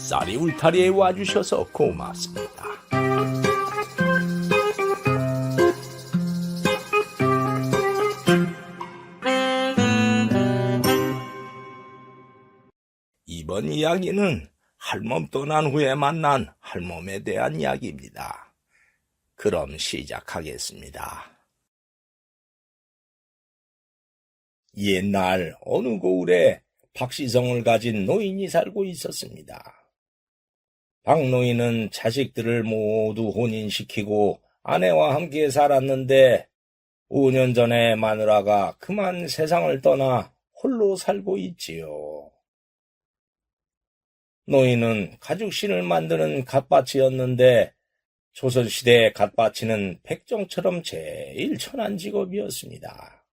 쌀이 울타리에 와주셔서 고맙습니다. 이번 이야기는 할멈 떠난 후에 만난 할멈에 대한 이야기입니다. 그럼 시작하겠습니다. 옛날 어느 고을에 박시성을 가진 노인이 살고 있었습니다. 박노인은 자식들을 모두 혼인시키고 아내와 함께 살았는데 5년 전에 마누라가 그만 세상을 떠나 홀로 살고 있지요. 노인은 가죽신을 만드는 갓바치였는데 조선시대의 갓바치는 백정처럼 제일 천한 직업이었습니다.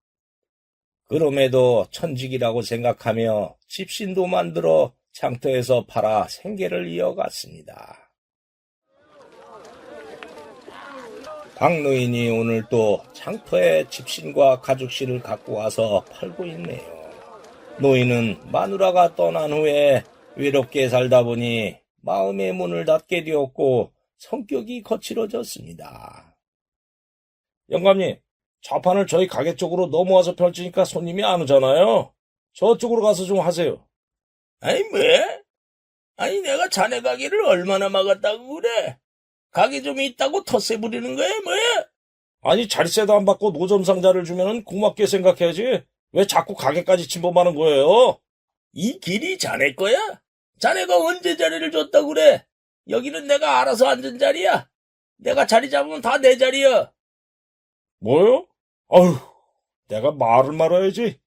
그럼에도 천직이라고 생각하며 집신도 만들어 장터에서 팔아 생계를 이어갔습니다. 박노인이 오늘 또 장터에 집신과 가죽신을 갖고 와서 팔고 있네요. 노인은 마누라가 떠난 후에 외롭게 살다 보니 마음의 문을 닫게 되었고 성격이 거칠어졌습니다. 영감님, 좌판을 저희 가게 쪽으로 넘어와서 펼치니까 손님이 안 오잖아요. 저쪽으로 가서 좀 하세요. 아니 왜? 아니 내가 자네 가게를 얼마나 막았다고 그래? 가게 좀 있다고 텃세 부리는 거야 뭐야? 아니 자리세도 안 받고 노점 상자를 주면은 고맙게 생각해야지. 왜 자꾸 가게까지 침범하는 거예요? 이 길이 자네 거야? 자네가 언제 자리를 줬다고 그래? 여기는 내가 알아서 앉은 자리야. 내가 자리 잡으면 다 내 자리야. 뭐요? 아휴, 내가 말을 말아야지.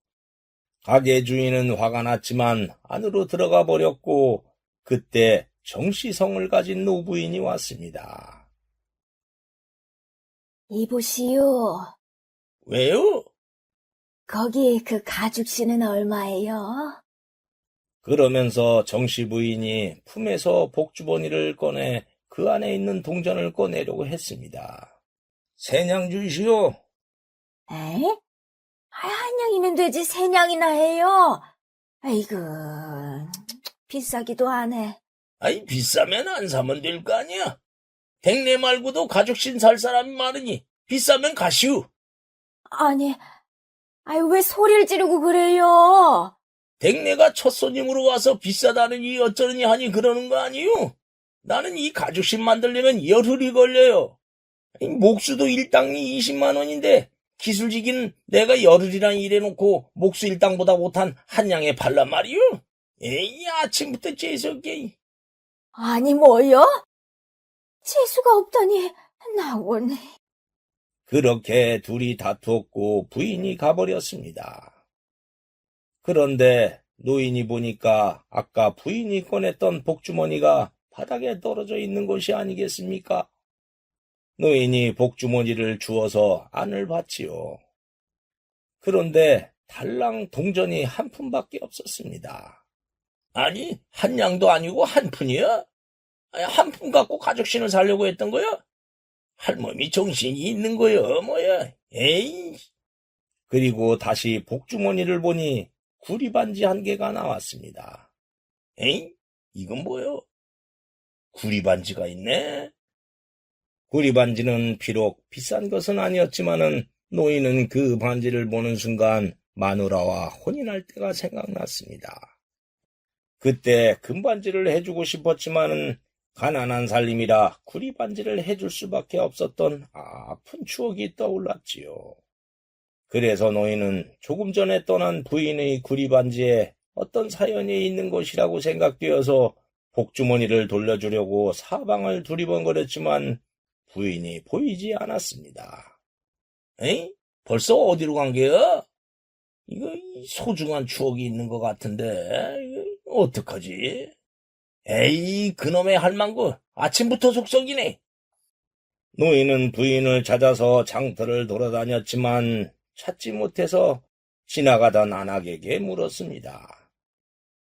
가게 주인은 화가 났지만 안으로 들어가 버렸고 그때 정시성을 가진 노부인이 왔습니다. 이보시오. 왜요? 거기 그 가죽신은 얼마예요? 그러면서 정씨 부인이 품에서 복주머니를 꺼내 그 안에 있는 동전을 꺼내려고 했습니다. 세냥 주시오. 에? 한 냥이면 되지 세 냥이나 해요. 아이고, 비싸기도 하네. 아이 비싸면 안 사면 될 거 아니야. 댁내 말고도 가죽신 살 사람이 많으니 비싸면 가시오. 아니, 왜 소리를 지르고 그래요? 댁내가 첫 손님으로 와서 비싸다느니 어쩌느니 하니 그러는 거 아니요? 나는 이 가죽신 만들려면 열흘이 걸려요. 목수도 일당이 20만 원인데 기술직인 내가 열흘이나 일해놓고 목수 일당보다 못한 한 양에 팔란 말이요? 에이 아침부터 재수없게. 아니 뭐요? 재수가 없다니 나오네. 그렇게 둘이 다투었고 부인이 가버렸습니다. 그런데 노인이 보니까 아까 부인이 꺼냈던 복주머니가 바닥에 떨어져 있는 것이 아니겠습니까? 노인이 복주머니를 주워서 안을 봤지요. 그런데 달랑 동전이 한 푼밖에 없었습니다. 아니, 한 양도 아니고 한 푼이야? 한 푼 갖고 가죽신을 사려고 했던 거야? 할머니 정신이 있는 거야, 뭐야? 에이. 그리고 다시 복주머니를 보니 구리반지 한 개가 나왔습니다. 에이? 이건 뭐요? 구리반지가 있네? 구리반지는 비록 비싼 것은 아니었지만은 노인은 그 반지를 보는 순간 마누라와 혼인할 때가 생각났습니다. 그때 금반지를 해주고 싶었지만은 가난한 살림이라 구리반지를 해줄 수밖에 없었던 아픈 추억이 떠올랐지요. 그래서 노인은 조금 전에 떠난 부인의 구리반지에 어떤 사연이 있는 것이라고 생각되어서 복주머니를 돌려주려고 사방을 두리번거렸지만 부인이 보이지 않았습니다. 에이? 벌써 어디로 간 게야? 이거 소중한 추억이 있는 것 같은데 이거 어떡하지? 에이 그놈의 할망구 아침부터 속썩이네. 노인은 부인을 찾아서 장터를 돌아다녔지만 찾지 못해서 지나가던 안악에게 물었습니다.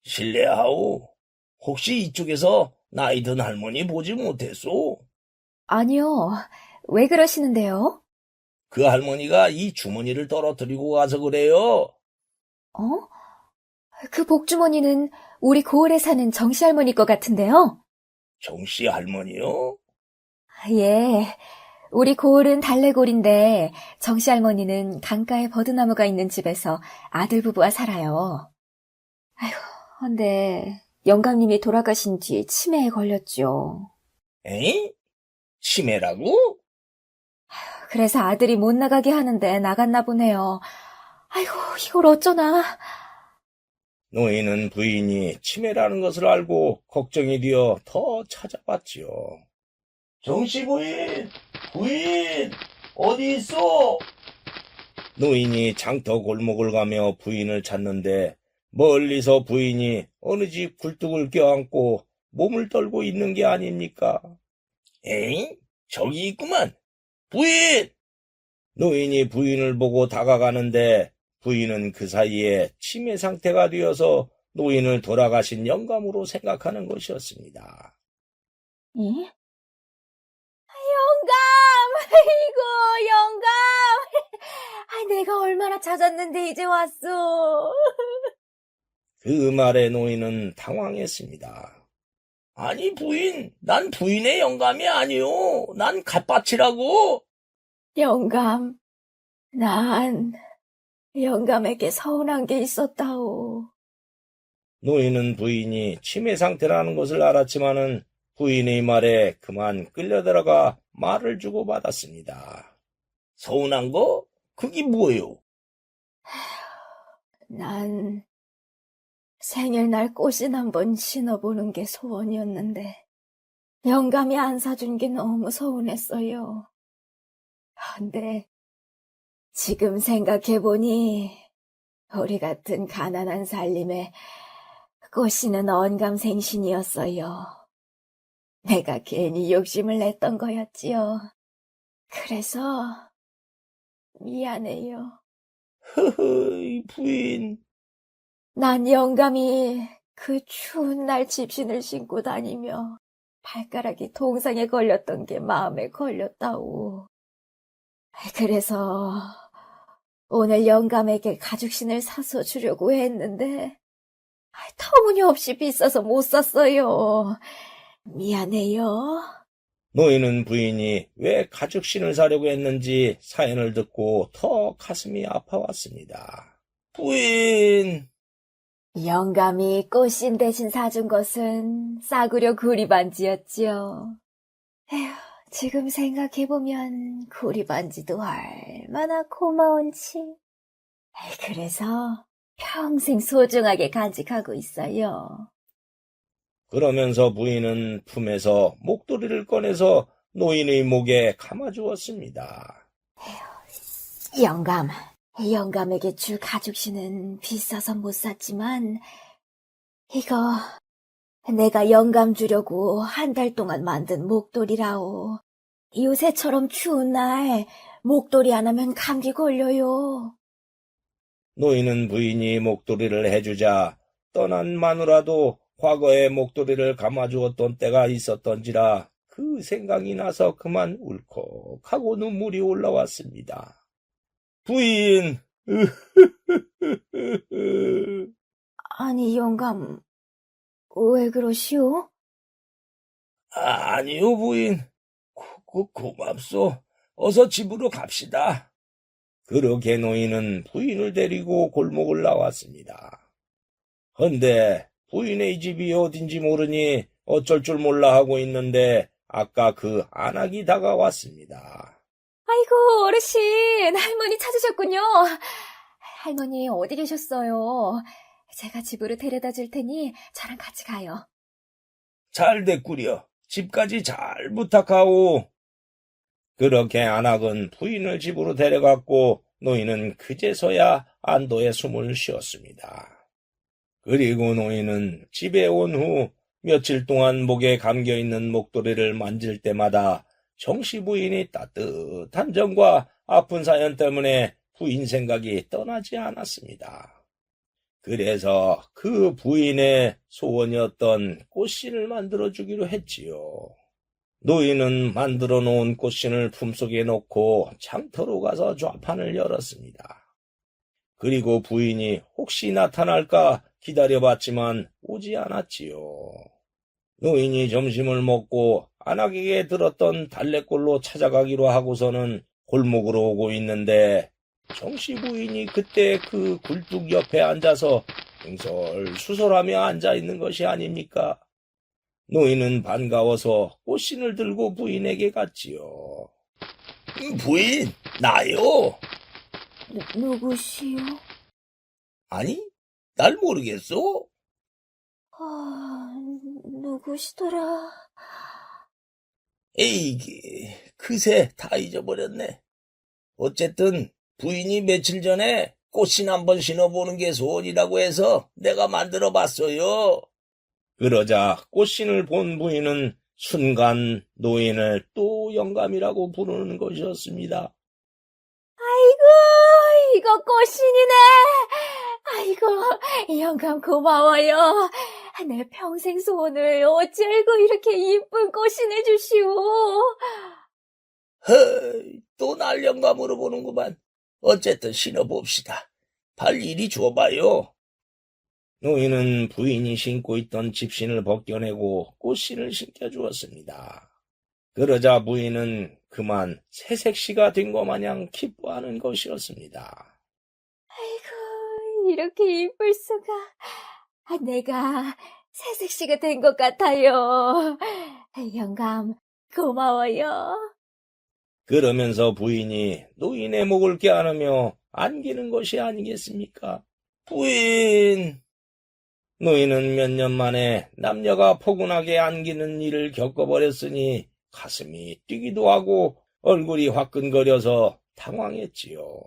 실례하오. 혹시 이쪽에서 나이 든 할머니 보지 못했소? 아니요. 왜 그러시는데요? 그 할머니가 이 주머니를 떨어뜨리고 가서 그래요. 어? 그 복주머니는 우리 고을에 사는 정씨 할머니 것 같은데요? 정씨 할머니요? 예. 우리 고을은 달래골인데 정씨 할머니는 강가에 버드나무가 있는 집에서 아들 부부와 살아요. 아휴, 근데 영감님이 돌아가신 뒤 치매에 걸렸죠. 에이? 치매라고? 그래서 아들이 못 나가게 하는데 나갔나 보네요. 아이고, 이걸 어쩌나. 노인은 부인이 치매라는 것을 알고 걱정이 되어 더 찾아봤지요. 정씨 부인! 부인! 어디 있어? 노인이 장터 골목을 가며 부인을 찾는데 멀리서 부인이 어느 집 굴뚝을 껴안고 몸을 떨고 있는 게 아닙니까? 에잉? 저기 있구만! 부인! 노인이 부인을 보고 다가가는데 부인은 그 사이에 치매 상태가 되어서 노인을 돌아가신 영감으로 생각하는 것이었습니다. 예? 영감! 아이고, 영감! 내가 얼마나 찾았는데 이제 왔어. 그 말에 노인은 당황했습니다. 아니 부인, 난 부인의 영감이 아니오. 난 갓밭이라고. 영감, 난 영감에게 서운한 게 있었다오. 노인은 부인이 치매 상태라는 것을 알았지만은 부인의 말에 그만 끌려들어가 말을 주고받았습니다. 서운한 거? 그게 뭐예요? 난 생일날 꽃신 한번 신어보는 게 소원이었는데 영감이 안 사준 게 너무 서운했어요. 근데 지금 생각해보니 우리 같은 가난한 살림에 꽃신은 언감생신이었어요. 내가 괜히 욕심을 냈던 거였지요. 그래서 미안해요. 허허, 부인. 난 영감이 그 추운 날 집신을 신고 다니며 발가락이 동상에 걸렸던 게 마음에 걸렸다오. 그래서 오늘 영감에게 가죽신을 사서 주려고 했는데 터무니없이 비싸서 못 샀어요. 미안해요. 노인은 부인이 왜 가죽신을 사려고 했는지 사연을 듣고 더 가슴이 아파왔습니다. 부인! 영감이 꽃신 대신 사준 것은 싸구려 구리반지였지요. 에휴, 지금 생각해보면 구리반지도 얼마나 고마운지. 그래서 평생 소중하게 간직하고 있어요. 그러면서 부인은 품에서 목도리를 꺼내서 노인의 목에 감아주었습니다. 영감에게 줄 가죽신은 비싸서 못 샀지만 이거 내가 영감 주려고 한 달 동안 만든 목도리라오. 요새처럼 추운 날 목도리 안 하면 감기 걸려요. 노인은 부인이 목도리를 해주자 떠난 마누라도 과거에 목도리를 감아주었던 때가 있었던지라 그 생각이 나서 그만 울컥하고 눈물이 올라왔습니다. 부인! 아니, 영감, 왜 그러시오? 아니요, 부인. 고맙소. 어서 집으로 갑시다. 그렇게 노인은 부인을 데리고 골목을 나왔습니다. 헌데 부인의 집이 어딘지 모르니 어쩔 줄 몰라 하고 있는데 아까 그 안악이 다가왔습니다. 아이고, 어르신, 할머니 찾으셨군요. 할머니 어디 계셨어요? 제가 집으로 데려다 줄 테니 저랑 같이 가요. 잘 됐구려. 집까지 잘 부탁하오. 그렇게 안악은 부인을 집으로 데려갔고 노인은 그제서야 안도의 숨을 쉬었습니다. 그리고 노인은 집에 온 후 며칠 동안 목에 감겨있는 목도리를 만질 때마다 정씨 부인이 따뜻한 점과 아픈 사연 때문에 부인 생각이 떠나지 않았습니다. 그래서 그 부인의 소원이었던 꽃신을 만들어주기로 했지요. 노인은 만들어 놓은 꽃신을 품속에 넣고 장터로 가서 좌판을 열었습니다. 그리고 부인이 혹시 나타날까 기다려봤지만 오지 않았지요. 노인이 점심을 먹고 안악에게 들었던 달래골로 찾아가기로 하고서는 골목으로 오고 있는데 정씨 부인이 그때 그 굴뚝 옆에 앉아서 횡설수설하며 앉아 있는 것이 아닙니까? 노인은 반가워서 꽃신을 들고 부인에게 갔지요. 부인, 나요? 누구시오? 아니, 날 모르겠어? 누구시더라? 에이기, 그새 다 잊어버렸네. 어쨌든 부인이 며칠 전에 꽃신 한번 신어보는 게 소원이라고 해서 내가 만들어봤어요. 그러자 꽃신을 본 부인은 순간 노인을 또 영감이라고 부르는 것이었습니다. 아이고, 이거 꽃신이네. 아이고, 영감 고마워요. 내 평생 소원을 어찌알고 이렇게 이쁜 꽃신을 주시오. 허이, 또 날 영감으로 보는구만. 어쨌든 신어봅시다. 발 이리 줘봐요. 노인은 부인이 신고 있던 집신을 벗겨내고 꽃신을 신겨주었습니다. 그러자 부인은 그만 새색시가 된 것 마냥 기뻐하는 것이었습니다. 아이고, 이렇게 이쁠 수가. 내가 새색시가 된 것 같아요. 영감, 고마워요. 그러면서 부인이 노인의 목을 껴안으며 안기는 것이 아니겠습니까? 부인! 노인은 몇 년 만에 남녀가 포근하게 안기는 일을 겪어버렸으니 가슴이 뛰기도 하고 얼굴이 화끈거려서 당황했지요.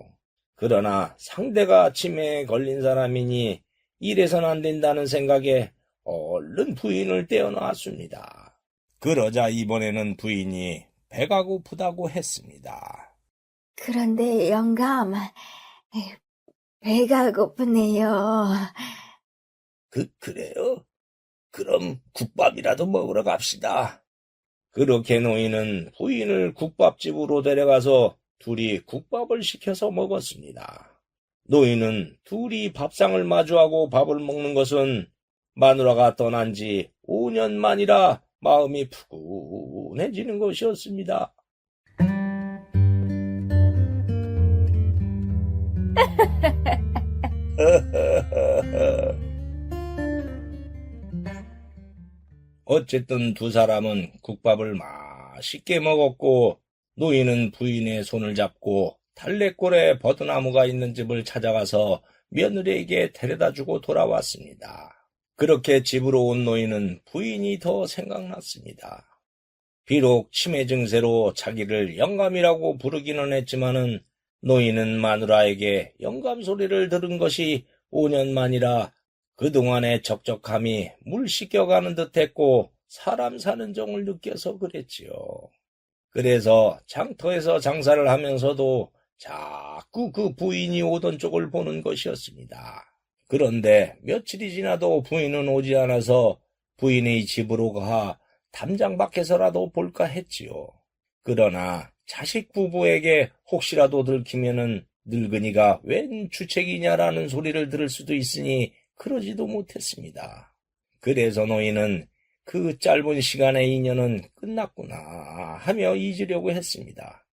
그러나 상대가 치매에 걸린 사람이니 이래선 안 된다는 생각에 얼른 부인을 떼어놨습니다. 그러자 이번에는 부인이 배가 고프다고 했습니다. 그런데 영감, 배가 고프네요. 그래요? 그럼 국밥이라도 먹으러 갑시다. 그렇게 노인은 부인을 국밥집으로 데려가서 둘이 국밥을 시켜서 먹었습니다. 노인은 둘이 밥상을 마주하고 밥을 먹는 것은 마누라가 떠난 지 5년 만이라 마음이 푸근해지는 것이었습니다. 어쨌든 두 사람은 국밥을 맛있게 먹었고 노인은 부인의 손을 잡고 달래골에 버드나무가 있는 집을 찾아가서 며느리에게 데려다주고 돌아왔습니다. 그렇게 집으로 온 노인은 부인이 더 생각났습니다. 비록 치매 증세로 자기를 영감이라고 부르기는 했지만은 노인은 마누라에게 영감 소리를 들은 것이 5년 만이라 그동안의 적적함이 물 씻겨가는 듯했고 사람 사는 정을 느껴서 그랬지요. 그래서 장터에서 장사를 하면서도 자꾸 그 부인이 오던 쪽을 보는 것이었습니다. 그런데 며칠이 지나도 부인은 오지 않아서 부인의 집으로 가 담장 밖에서라도 볼까 했지요. 그러나 자식 부부에게 혹시라도 들키면은 늙은이가 웬 주책이냐라는 소리를 들을 수도 있으니 그러지도 못했습니다. 그래서 노인은 그 짧은 시간의 인연은 끝났구나 하며 잊으려고 했습니다.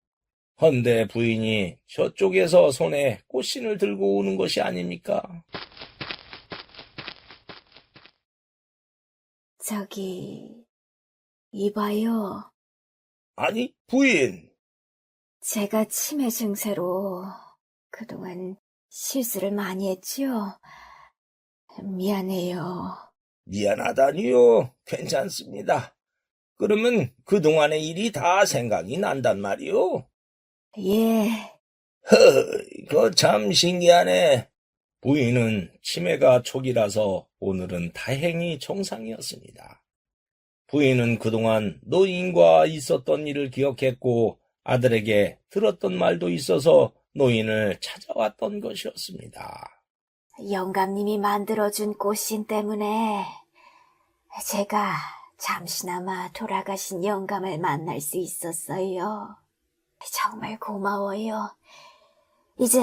헌데 부인이 저쪽에서 손에 꽃신을 들고 오는 것이 아닙니까? 저기, 이봐요. 아니, 부인! 제가 치매 증세로 그동안 실수를 많이 했지요. 미안해요. 미안하다니요. 괜찮습니다. 그러면 그동안의 일이 다 생각이 난단 말이오? 예, 그거 참 신기하네. 부인은 치매가 초기라서 오늘은 다행히 정상이었습니다. 부인은 그동안 노인과 있었던 일을 기억했고 아들에게 들었던 말도 있어서 노인을 찾아왔던 것이었습니다. 영감님이 만들어준 꽃신 때문에 제가 잠시나마 돌아가신 영감을 만날 수 있었어요. 정말 고마워요. 이제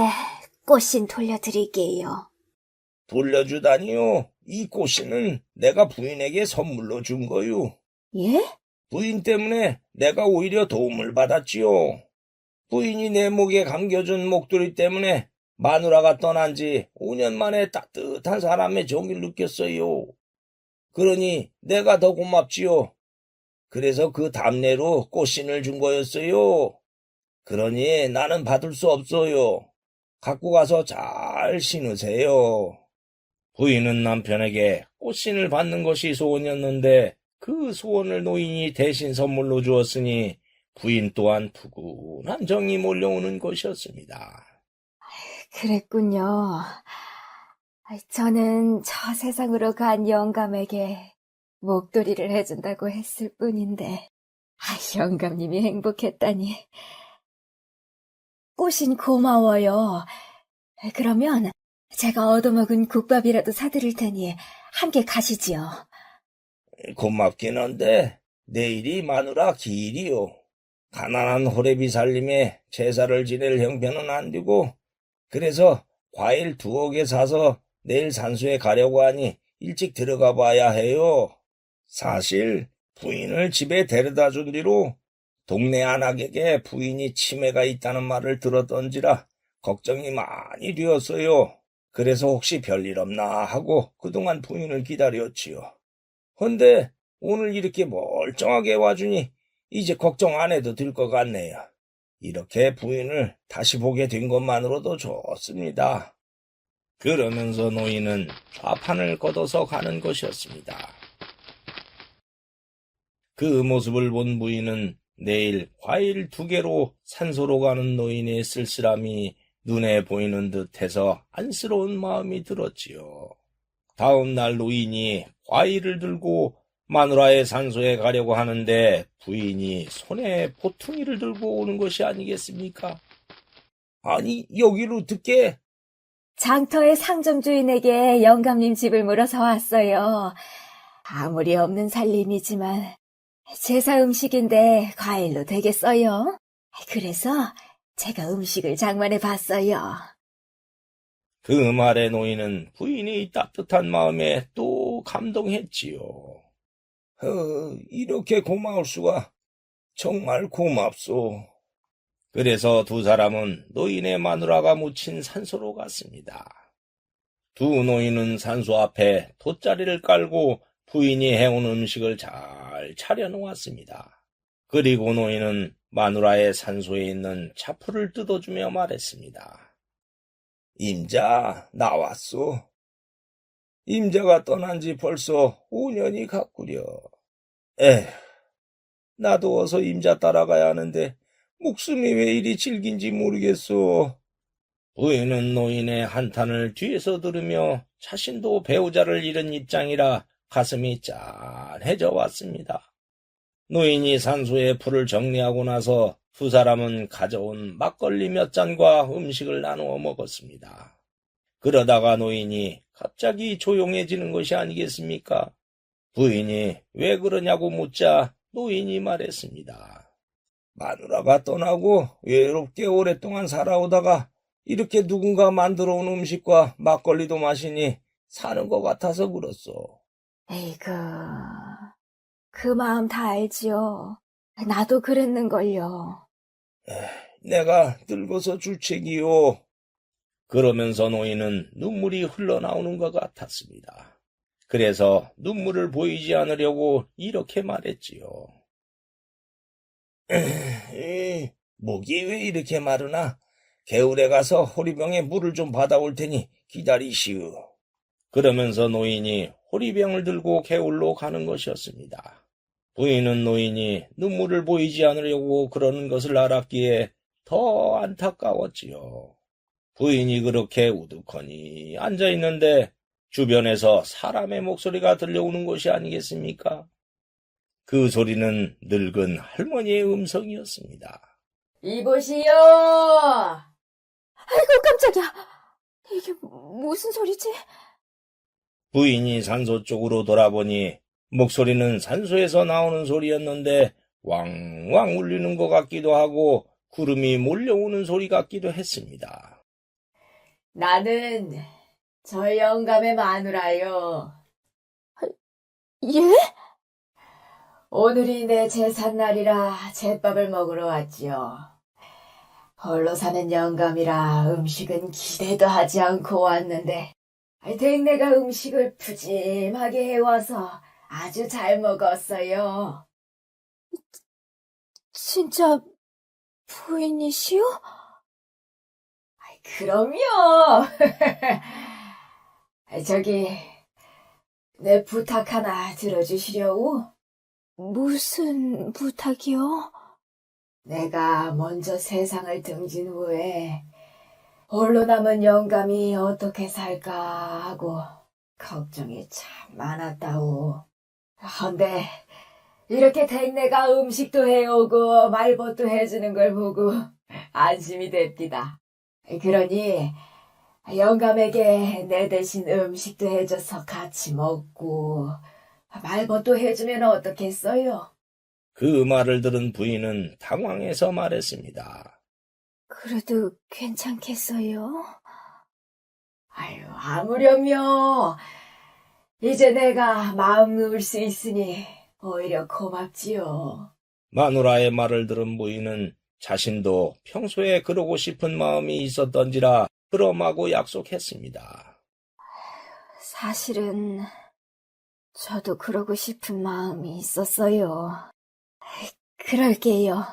꽃신 돌려드릴게요. 돌려주다니요. 이 꽃씨는 내가 부인에게 선물로 준 거요. 예? 부인 때문에 내가 오히려 도움을 받았지요. 부인이 내 목에 감겨준 목도리 때문에 마누라가 떠난 지 5년 만에 따뜻한 사람의 정을 느꼈어요. 그러니 내가 더 고맙지요. 그래서 그 답례로 꽃신을 준 거였어요. 그러니 나는 받을 수 없어요. 갖고 가서 잘 신으세요. 부인은 남편에게 꽃신을 받는 것이 소원이었는데 그 소원을 노인이 대신 선물로 주었으니 부인 또한 푸근한 정이 몰려오는 것이었습니다. 그랬군요. 저는 저 세상으로 간 영감에게 목도리를 해준다고 했을 뿐인데, 영감님이 행복했다니. 꽃인 고마워요. 그러면 제가 얻어먹은 국밥이라도 사드릴 테니 함께 가시지요. 고맙긴 한데 내일이 마누라 기일이요. 가난한 호래비 살림에 제사를 지낼 형편은 안 되고 그래서 과일 2억에 사서 내일 산소에 가려고 하니 일찍 들어가 봐야 해요. 사실 부인을 집에 데려다 준 뒤로 동네 안악에게 부인이 치매가 있다는 말을 들었던지라 걱정이 많이 되었어요. 그래서 혹시 별일 없나 하고 그동안 부인을 기다렸지요. 헌데 오늘 이렇게 멀쩡하게 와주니 이제 걱정 안 해도 될 것 같네요. 이렇게 부인을 다시 보게 된 것만으로도 좋습니다. 그러면서 노인은 좌판을 걷어서 가는 것이었습니다. 그 모습을 본 부인은 내일 과일 2개로 산소로 가는 노인의 쓸쓸함이 눈에 보이는 듯해서 안쓰러운 마음이 들었지요. 다음 날 노인이 과일을 들고 마누라의 산소에 가려고 하는데 부인이 손에 보퉁이를 들고 오는 것이 아니겠습니까? 아니, 여기로 어떻게? 장터의 상점 주인에게 영감님 집을 물어서 왔어요. 아무리 없는 살림이지만 제사 음식인데 과일로 되겠어요? 그래서 제가 음식을 장만해 봤어요. 그 말에 노인은 부인이 따뜻한 마음에 또 감동했지요. 이렇게 고마울 수가. 정말 고맙소. 그래서 두 사람은 노인의 마누라가 묻힌 산소로 갔습니다. 두 노인은 산소 앞에 돗자리를 깔고 부인이 해온 음식을 잘 차려놓았습니다. 그리고 노인은 마누라의 산소에 있는 차풀을 뜯어주며 말했습니다. 임자, 나왔소. 임자가 떠난 지 벌써 5년이 갔구려. 나도 어서 임자 따라가야 하는데 목숨이 왜 이리 질긴지 모르겠소. 부인은 노인의 한탄을 뒤에서 들으며 자신도 배우자를 잃은 입장이라 가슴이 짠해져 왔습니다. 노인이 산소에 풀을 정리하고 나서 두 사람은 가져온 막걸리 몇 잔과 음식을 나누어 먹었습니다. 그러다가 노인이 갑자기 조용해지는 것이 아니겠습니까? 부인이 왜 그러냐고 묻자 노인이 말했습니다. 마누라가 떠나고 외롭게 오랫동안 살아오다가 이렇게 누군가 만들어 온 음식과 막걸리도 마시니 사는 것 같아서 그렇소. 에이그, 그 마음 다 알지요. 나도 그랬는걸요. 내가 늙어서 주책이요. 그러면서 노인은 눈물이 흘러나오는 것 같았습니다. 그래서 눈물을 보이지 않으려고 이렇게 말했지요. 목이 왜 이렇게 마르나? 개울에 가서 호리병에 물을 좀 받아올 테니 기다리시오. 그러면서 노인이 호리병을 들고 개울로 가는 것이었습니다. 부인은 노인이 눈물을 보이지 않으려고 그러는 것을 알았기에 더 안타까웠지요. 부인이 그렇게 우두커니 앉아있는데 주변에서 사람의 목소리가 들려오는 것이 아니겠습니까? 그 소리는 늙은 할머니의 음성이었습니다. 이보시오! 아이고, 깜짝이야. 이게 무슨 소리지? 부인이 산소 쪽으로 돌아보니 목소리는 산소에서 나오는 소리였는데 왕왕 울리는 것 같기도 하고 구름이 몰려오는 소리 같기도 했습니다. 나는 저 영감의 마누라요. 예? 오늘이 내 제삿날이라 제밥을 먹으러 왔지요. 홀로 사는 영감이라 음식은 기대도 하지 않고 왔는데 댁내가 음식을 푸짐하게 해와서 아주 잘 먹었어요. 진짜 부인이시오? 그럼요. 저기 내 부탁 하나 들어주시려우? 무슨 부탁이요? 내가 먼저 세상을 등진 후에 홀로 남은 영감이 어떻게 살까 하고 걱정이 참 많았다오. 헌데 이렇게 댁내가 음식도 해오고 말벗도 해주는 걸 보고 안심이 됩니다. 그러니 영감에게 내 대신 음식도 해줘서 같이 먹고 말벗도 해주면 어떻겠어요? 그 말을 들은 부인은 당황해서 말했습니다. 그래도 괜찮겠어요? 아유, 아무렴요. 이제 내가 마음 놓을 수 있으니 오히려 고맙지요. 마누라의 말을 들은 부인은 자신도 평소에 그러고 싶은 마음이 있었던지라 그럼하고 약속했습니다. 사실은 저도 그러고 싶은 마음이 있었어요. 그럴게요.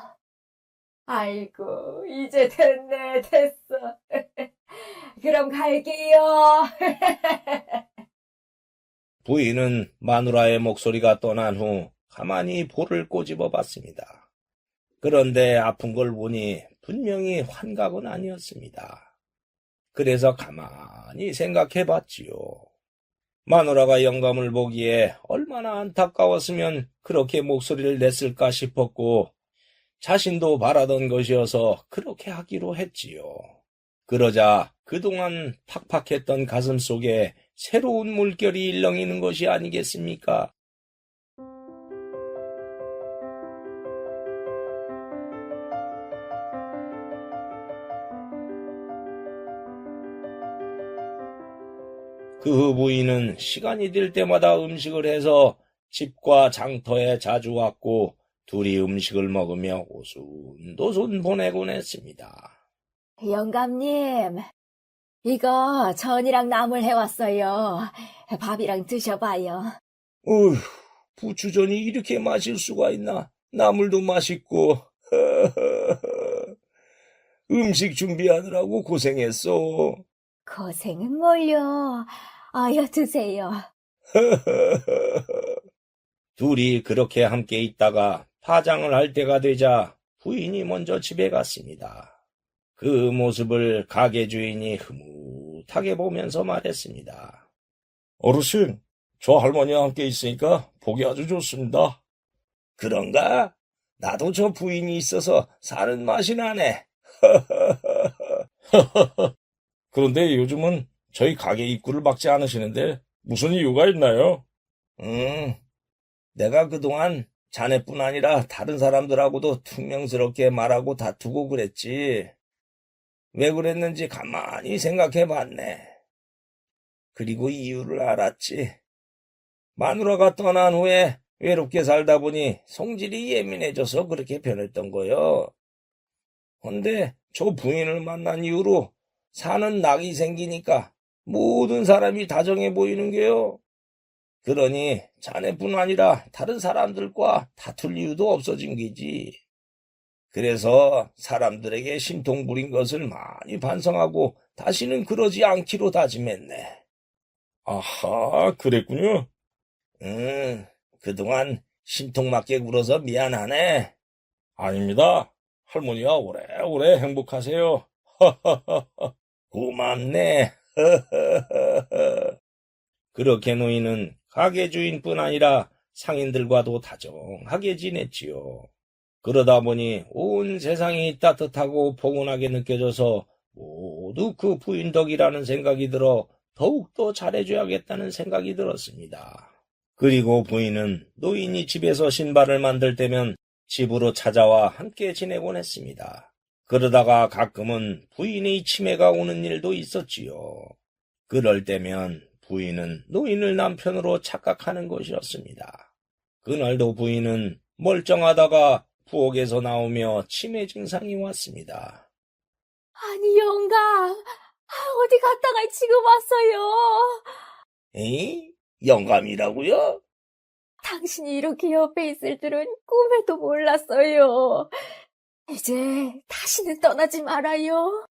아이고, 이제 됐어. 그럼 갈게요. 부인은 마누라의 목소리가 떠난 후 가만히 볼을 꼬집어 봤습니다. 그런데 아픈 걸 보니 분명히 환각은 아니었습니다. 그래서 가만히 생각해 봤지요. 마누라가 영감을 보기에 얼마나 안타까웠으면 그렇게 목소리를 냈을까 싶었고 자신도 바라던 것이어서 그렇게 하기로 했지요. 그러자 그동안 팍팍했던 가슴 속에 새로운 물결이 일렁이는 것이 아니겠습니까? 그 후 부인은 시간이 될 때마다 음식을 해서 집과 장터에 자주 왔고 둘이 음식을 먹으며 오순도순 보내곤 했습니다. 영감님, 이거 전이랑 나물 해왔어요. 밥이랑 드셔봐요. 어휴, 부추전이 이렇게 마실 수가 있나? 나물도 맛있고. 음식 준비하느라고 고생했어. 고생은 뭘요? 어여 드세요. 둘이 그렇게 함께 있다가 파장을 할 때가 되자 부인이 먼저 집에 갔습니다. 그 모습을 가게 주인이 흐뭇하게 보면서 말했습니다. 어르신, 저 할머니와 함께 있으니까 보기 아주 좋습니다. 그런가? 나도 저 부인이 있어서 사는 맛이 나네. 그런데 요즘은 저희 가게 입구를 막지 않으시는데 무슨 이유가 있나요? 내가 그동안 자네뿐 아니라 다른 사람들하고도 퉁명스럽게 말하고 다투고 그랬지. 왜 그랬는지 가만히 생각해 봤네. 그리고 이유를 알았지. 마누라가 떠난 후에 외롭게 살다 보니 성질이 예민해져서 그렇게 변했던 거요. 근데 저 부인을 만난 이후로 사는 낙이 생기니까 모든 사람이 다정해 보이는 게요. 그러니 자네뿐 아니라 다른 사람들과 다툴 이유도 없어진 게지. 그래서 사람들에게 신통 부린 것을 많이 반성하고 다시는 그러지 않기로 다짐했네. 아하, 그랬군요. 그동안 신통맞게 굴어서 미안하네. 아닙니다. 할머니와 오래오래 행복하세요. 고맙네. 그렇게 노인은 가게 주인뿐 아니라 상인들과도 다정하게 지냈지요. 그러다 보니 온 세상이 따뜻하고 포근하게 느껴져서 모두 그 부인 덕이라는 생각이 들어 더욱더 잘해줘야겠다는 생각이 들었습니다. 그리고 부인은 노인이 집에서 신발을 만들 때면 집으로 찾아와 함께 지내곤 했습니다. 그러다가 가끔은 부인의 치매가 오는 일도 있었지요. 그럴 때면 부인은 노인을 남편으로 착각하는 것이었습니다. 그날도 부인은 멀쩡하다가 부엌에서 나오며 치매 증상이 왔습니다. 아니, 영감. 어디 갔다가 지금 왔어요. 에이? 영감이라고요? 당신이 이렇게 옆에 있을 줄은 꿈에도 몰랐어요. 이제 다시는 떠나지 말아요.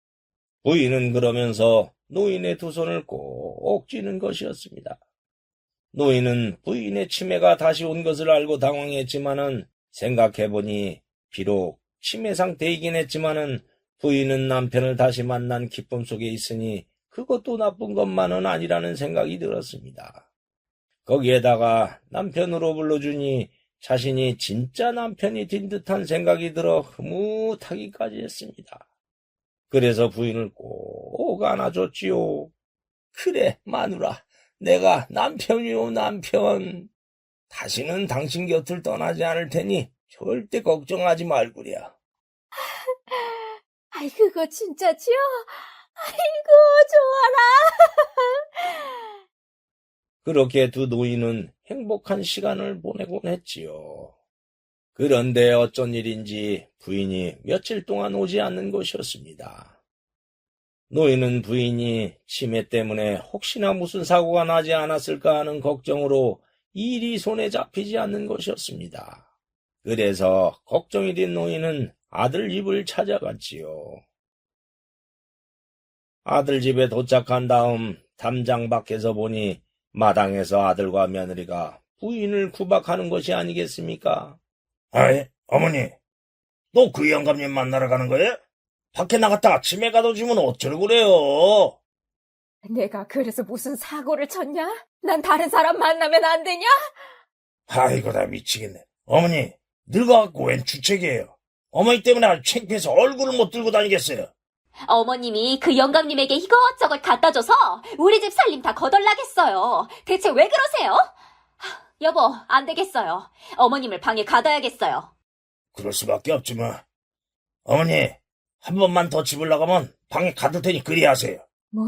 부인은 그러면서 노인의 두 손을 꼭 쥐는 것이었습니다. 노인은 부인의 치매가 다시 온 것을 알고 당황했지만은 생각해보니 비록 치매 상태이긴 했지만은 부인은 남편을 다시 만난 기쁨 속에 있으니 그것도 나쁜 것만은 아니라는 생각이 들었습니다. 거기에다가 남편으로 불러주니 자신이 진짜 남편이 된 듯한 생각이 들어 흐뭇하기까지 했습니다. 그래서 부인을 꼭 안아줬지요. 그래, 마누라. 내가 남편이요, 남편. 다시는 당신 곁을 떠나지 않을 테니 절대 걱정하지 말구려. 아이, 그거 진짜지요? 아이고, 좋아라. 그렇게 두 노인은 행복한 시간을 보내곤 했지요. 그런데 어쩐 일인지 부인이 며칠 동안 오지 않는 것이었습니다. 노인은 부인이 치매 때문에 혹시나 무슨 사고가 나지 않았을까 하는 걱정으로 일이 손에 잡히지 않는 것이었습니다. 그래서 걱정이 된 노인은 아들 집을 찾아갔지요. 아들 집에 도착한 다음 담장 밖에서 보니 마당에서 아들과 며느리가 부인을 구박하는 것이 아니겠습니까? 아이, 어머니, 너 그 영감님 만나러 가는 거야? 밖에 나갔다가 치매 가둬지면 어쩌려 그래요? 내가 그래서 무슨 사고를 쳤냐? 난 다른 사람 만나면 안 되냐? 아이고, 나 미치겠네. 어머니, 늙어갖고 웬 주책이에요. 어머니 때문에 아주 창피해서 얼굴을 못 들고 다니겠어요. 어머님이 그 영감님에게 이것저것 갖다 줘서 우리 집 살림 다 거덜나겠어요. 대체 왜 그러세요? 여보, 안 되겠어요. 어머님을 방에 가둬야겠어요. 그럴 수밖에 없지 뭐. 어머니, 한 번만 더 집을 나가면 방에 가둘 테니 그리 하세요. 뭐?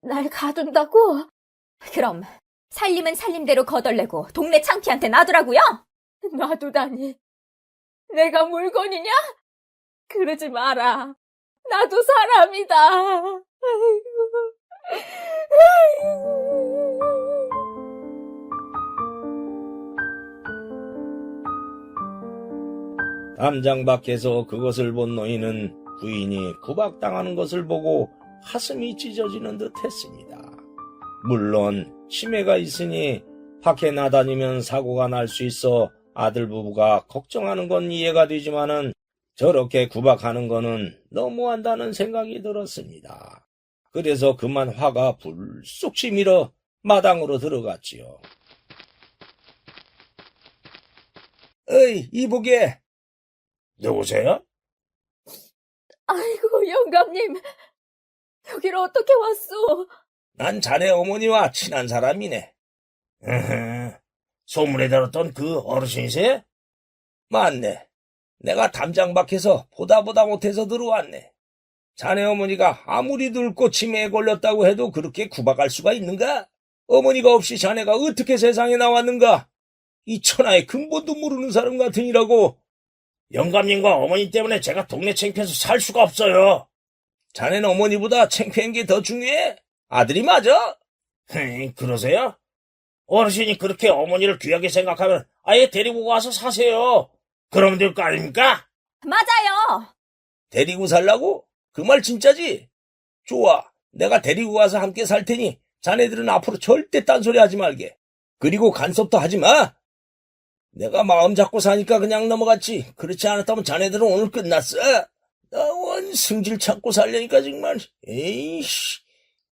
날 가둔다고? 그럼 살림은 살림대로 거덜내고 동네 창피한테 놔두라고요? 놔두다니. 내가 물건이냐? 그러지 마라. 나도 사람이다. 아이고. 담장 밖에서 그것을 본 노인은 부인이 구박당하는 것을 보고 가슴이 찢어지는 듯 했습니다. 물론 치매가 있으니 밖에 나다니면 사고가 날 수 있어 아들 부부가 걱정하는 건 이해가 되지만은 저렇게 구박하는 거는 너무한다는 생각이 들었습니다. 그래서 그만 화가 불쑥 치밀어 마당으로 들어갔지요. 어이, 이보게. 누구세요? 아이고, 영감님. 여기로 어떻게 왔소? 난 자네 어머니와 친한 사람이네. 소문에 들었던 그 어르신이세요? 맞네. 내가 담장 밖에서 보다 못해서 들어왔네. 자네 어머니가 아무리 늙고 치매에 걸렸다고 해도 그렇게 구박할 수가 있는가? 어머니가 없이 자네가 어떻게 세상에 나왔는가? 이 천하의 근본도 모르는 사람 같으니라고. 영감님과 어머니 때문에 제가 동네 창피해서 살 수가 없어요. 자네는 어머니보다 창피한 게 더 중요해? 아들이 맞아? 그러세요? 어르신이 그렇게 어머니를 귀하게 생각하면 아예 데리고 와서 사세요. 그러면 될 거 아닙니까? 맞아요. 데리고 살라고? 그 말 진짜지? 좋아. 내가 데리고 가서 함께 살 테니 자네들은 앞으로 절대 딴소리 하지 말게. 그리고 간섭도 하지 마. 내가 마음 잡고 사니까 그냥 넘어갔지. 그렇지 않았다면 자네들은 오늘 끝났어. 나 원 승질 참고 살려니까 정말. 에이씨.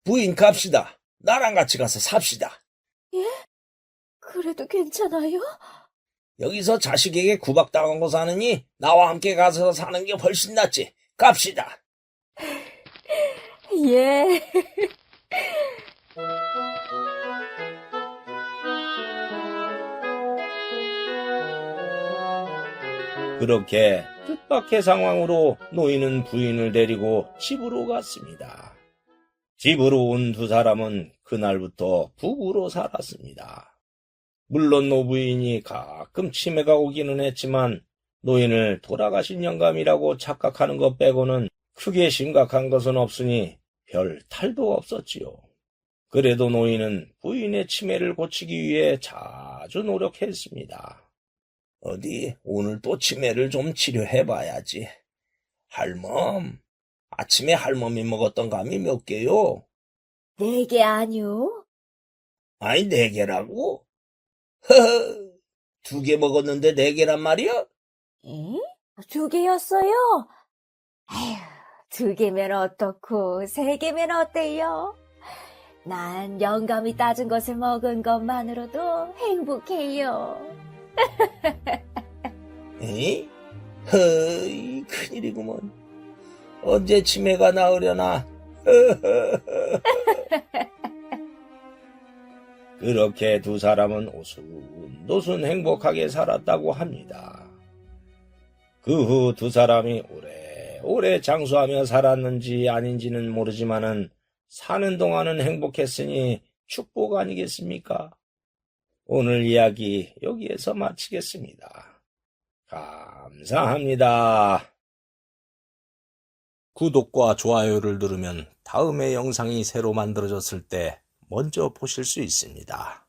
부인 갑시다. 나랑 같이 가서 삽시다. 예? 그래도 괜찮아요? 여기서 자식에게 구박당한 거 사느니 나와 함께 가서 사는 게 훨씬 낫지. 갑시다. 예. 그렇게 뜻밖의 상황으로 노인은 부인을 데리고 집으로 갔습니다. 집으로 온 두 사람은 그날부터 부부로 살았습니다. 물론 노부인이 가끔 치매가 오기는 했지만 노인을 돌아가신 영감이라고 착각하는 것 빼고는 크게 심각한 것은 없으니 별 탈도 없었지요. 그래도 노인은 부인의 치매를 고치기 위해 자주 노력했습니다. 어디 오늘 또 치매를 좀 치료해봐야지. 할멈, 아침에 할멈이 먹었던 감이 몇 개요? 4개 아니요? 아니 4개라고? 허허, 2개 먹었는데 4개란 말이야? 에? 2개였어요? 아휴, 2개면 어떻고 3개면 어때요? 난 영감이 따준 것을 먹은 것만으로도 행복해요. 에이? 허이, 큰일이구먼. 언제 치매가 나으려나? 그렇게 두 사람은 오순도순 행복하게 살았다고 합니다. 그 후 두 사람이 오래오래 장수하며 살았는지 아닌지는 모르지만은 사는 동안은 행복했으니 축복 아니겠습니까? 오늘 이야기 여기에서 마치겠습니다. 감사합니다. 구독과 좋아요를 누르면 다음에 영상이 새로 만들어졌을 때 먼저 보실 수 있습니다.